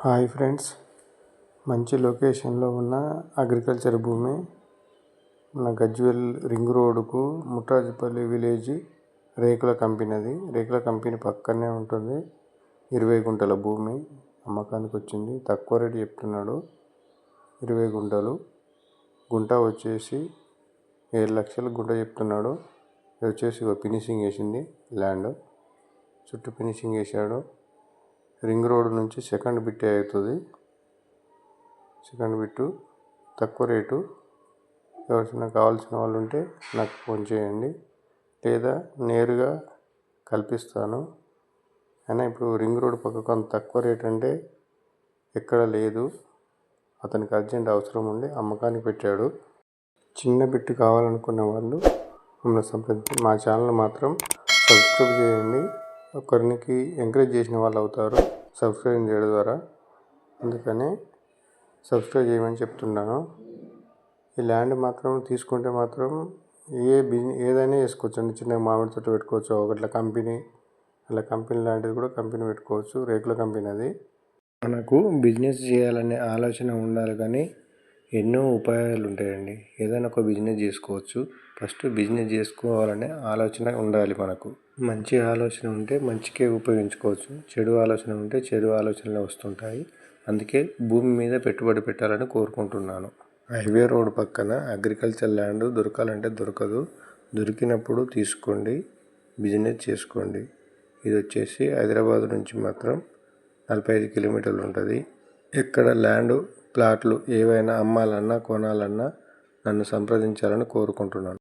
Hi friends, మంచి లొకేషన్లో ఉన్న అగ్రికల్చర్ భూమి మన గజ్వేల్ రింగ్ రోడ్డుకు ముట్టాజపల్లి విలేజ్ రేకుల కంపెనీ పక్కనే ఉంటుంది. 20 గుంటల భూమి అమ్మకానికి వచ్చింది. తక్కువ రేటు చెప్తున్నాడు. 20 గుంటలు, గుంట వచ్చేసి 7 లక్షలు గుంట చెప్తున్నాడు. ఇది వచ్చేసి ఫినిషింగ్ వేసింది. ల్యాండ్ చుట్టూ ఫినిషింగ్ వేసాడు. రింగ్ రోడ్ నుంచి సెకండ్ బిట్ అవుతుంది. సెకండ్ బిట్టు తక్కువ రేటు. ఎవరికైనా కావాల్సిన వాళ్ళు ఉంటే నాకు ఫోన్ చేయండి, లేదా నేరుగా కల్పిస్తాను. అయినా ఇప్పుడు రింగ్ రోడ్ పక్కకు అంత తక్కువ రేట్ అంటే ఎక్కడ లేదు. అతనికి అర్జెంట్ అవసరం ఉండి అమ్మకానికి పెట్టాడు. చిన్న బిట్టు కావాలనుకున్న వాళ్ళు మమ్మల్ని సంప్రదించి మా ఛానల్ మాత్రం సబ్స్క్రైబ్ చేయండి. ఒకరికి ఎంకరేజ్ చేసిన వాళ్ళు అవుతారు సబ్స్క్రైబ్ చేయడం ద్వారా. అందుకని సబ్స్క్రైబ్ చేయమని చెప్తున్నాను. ఈ ల్యాండ్ మాత్రం తీసుకుంటే మాత్రం ఏదైనా వేసుకోవచ్చు. చిన్న మామిడి తోట పెట్టుకోవచ్చు. ఒకట్ల కంపెనీ లాంటిది కూడా కంపెనీ పెట్టుకోవచ్చు. రేకుల కంపెనీ అది. మనకు బిజినెస్ చేయాలనే ఆలోచన ఉండాలి, కానీ ఎన్నో ఉపాయాలు ఉంటాయండి. ఏదైనా ఒక బిజినెస్ చేసుకోవచ్చు. ఫస్ట్ బిజినెస్ చేసుకోవాలనే ఆలోచన ఉండాలి. మనకు మంచి ఆలోచన ఉంటే మంచికే ఉపయోగించుకోవచ్చు. చెడు ఆలోచన ఉంటే చెడు ఆలోచనలు వస్తుంటాయి. అందుకే భూమి మీద పెట్టుబడి పెట్టాలని కోరుకుంటున్నాను. హైవే రోడ్ పక్కన అగ్రికల్చర్ ల్యాండ్ దొరకాలంటే దొరకదు. దొరికినప్పుడు తీసుకోండి, బిజినెస్ చేసుకోండి. ఇది వచ్చేసి హైదరాబాద్ నుంచి మాత్రం 45 కిలోమీటర్లు ఉంటుంది. ఎక్కడ ల్యాండ్ ప్లాట్లు ఏవైనా అమ్మాలన్నా కొనాలన్నా నన్ను సంప్రదించాలని కోరుకుంటున్నాను.